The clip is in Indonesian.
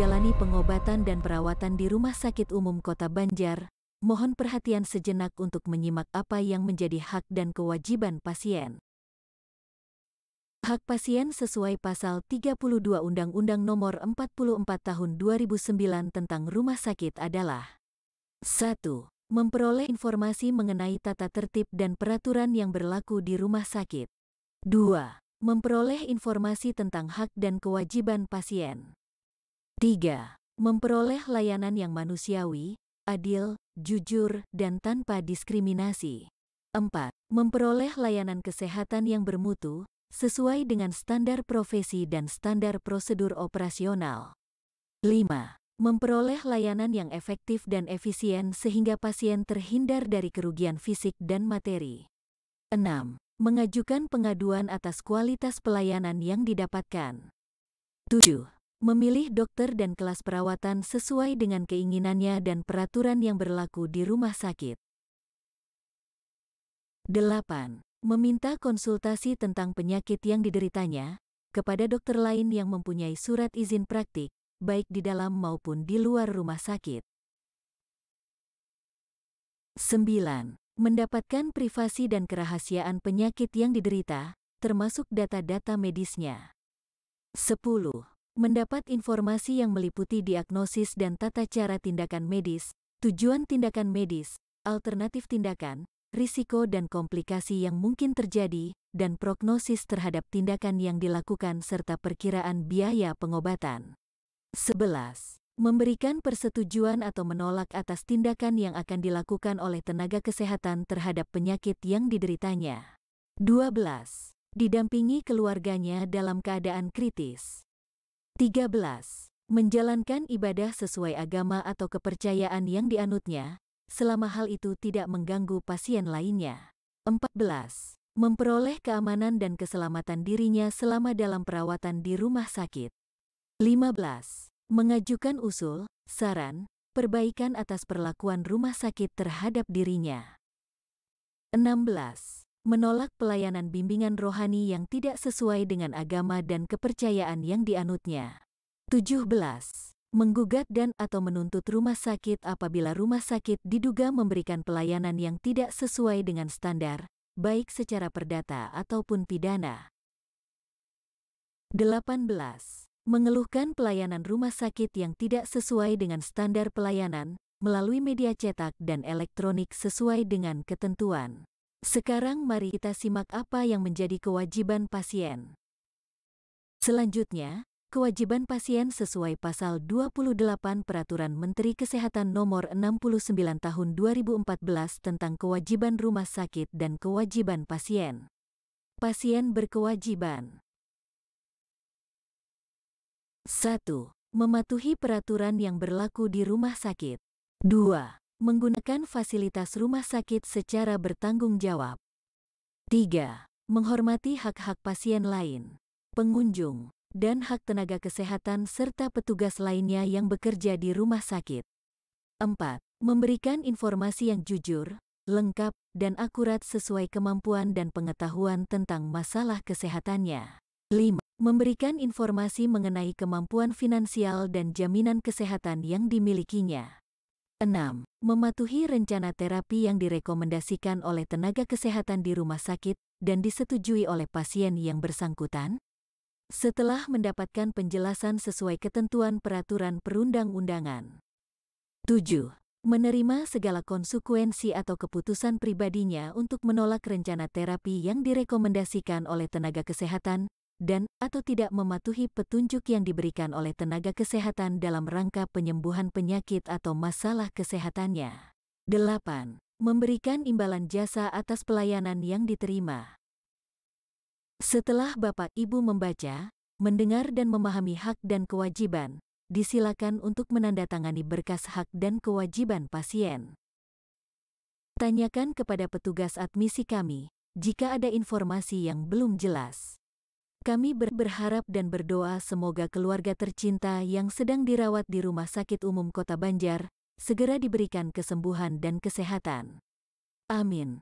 menjalani pengobatan dan perawatan di Rumah Sakit Umum Kota Banjar, mohon perhatian sejenak untuk menyimak apa yang menjadi hak dan kewajiban pasien. Hak pasien sesuai Pasal 32 Undang-Undang Nomor 44 Tahun 2009 tentang Rumah Sakit adalah 1. Memperoleh informasi mengenai tata tertib dan peraturan yang berlaku di rumah sakit. 2. Memperoleh informasi tentang hak dan kewajiban pasien. 3. Memperoleh layanan yang manusiawi, adil, jujur, dan tanpa diskriminasi. 4. Memperoleh layanan kesehatan yang bermutu, sesuai dengan standar profesi dan standar prosedur operasional. 5. Memperoleh layanan yang efektif dan efisien sehingga pasien terhindar dari kerugian fisik dan materi. 6. Mengajukan pengaduan atas kualitas pelayanan yang didapatkan. 7. Memilih dokter dan kelas perawatan sesuai dengan keinginannya dan peraturan yang berlaku di rumah sakit. 8. Meminta konsultasi tentang penyakit yang dideritanya kepada dokter lain yang mempunyai surat izin praktik, baik di dalam maupun di luar rumah sakit. 9. Mendapatkan privasi dan kerahasiaan penyakit yang diderita, termasuk data-data medisnya. 10. Mendapat informasi yang meliputi diagnosis dan tata cara tindakan medis, tujuan tindakan medis, alternatif tindakan, risiko dan komplikasi yang mungkin terjadi, dan prognosis terhadap tindakan yang dilakukan serta perkiraan biaya pengobatan. 11. Memberikan persetujuan atau menolak atas tindakan yang akan dilakukan oleh tenaga kesehatan terhadap penyakit yang dideritanya. 12. Didampingi keluarganya dalam keadaan kritis. 13. Menjalankan ibadah sesuai agama atau kepercayaan yang dianutnya, selama hal itu tidak mengganggu pasien lainnya. 14. Memperoleh keamanan dan keselamatan dirinya selama dalam perawatan di rumah sakit. 15. Mengajukan usul, saran, perbaikan atas perlakuan rumah sakit terhadap dirinya. 16. Menolak pelayanan bimbingan rohani yang tidak sesuai dengan agama dan kepercayaan yang dianutnya. 17. Menggugat dan atau menuntut rumah sakit apabila rumah sakit diduga memberikan pelayanan yang tidak sesuai dengan standar, baik secara perdata ataupun pidana. 18. Mengeluhkan pelayanan rumah sakit yang tidak sesuai dengan standar pelayanan, melalui media cetak dan elektronik sesuai dengan ketentuan. Sekarang mari kita simak apa yang menjadi kewajiban pasien. Selanjutnya, kewajiban pasien sesuai Pasal 28 Peraturan Menteri Kesehatan Nomor 69 Tahun 2014 tentang kewajiban rumah sakit dan kewajiban pasien. Pasien berkewajiban 1. Mematuhi peraturan yang berlaku di rumah sakit. 2. Menggunakan fasilitas rumah sakit secara bertanggung jawab. 3. Menghormati hak-hak pasien lain, pengunjung, dan hak tenaga kesehatan serta petugas lainnya yang bekerja di rumah sakit. 4. Memberikan informasi yang jujur, lengkap, dan akurat sesuai kemampuan dan pengetahuan tentang masalah kesehatannya. 5. Memberikan informasi mengenai kemampuan finansial dan jaminan kesehatan yang dimilikinya. 6. Mematuhi rencana terapi yang direkomendasikan oleh tenaga kesehatan di rumah sakit dan disetujui oleh pasien yang bersangkutan. Setelah mendapatkan penjelasan sesuai ketentuan peraturan perundang-undangan. 7. Menerima segala konsekuensi atau keputusan pribadinya untuk menolak rencana terapi yang direkomendasikan oleh tenaga kesehatan dan atau tidak mematuhi petunjuk yang diberikan oleh tenaga kesehatan dalam rangka penyembuhan penyakit atau masalah kesehatannya. 8. Memberikan imbalan jasa atas pelayanan yang diterima. Setelah Bapak Ibu membaca, mendengar dan memahami hak dan kewajiban, disilakan untuk menandatangani berkas hak dan kewajiban pasien. Tanyakan kepada petugas admisi kami, jika ada informasi yang belum jelas. Kami berharap dan berdoa semoga keluarga tercinta yang sedang dirawat di Rumah Sakit Umum Kota Banjar segera diberikan kesembuhan dan kesehatan. Amin.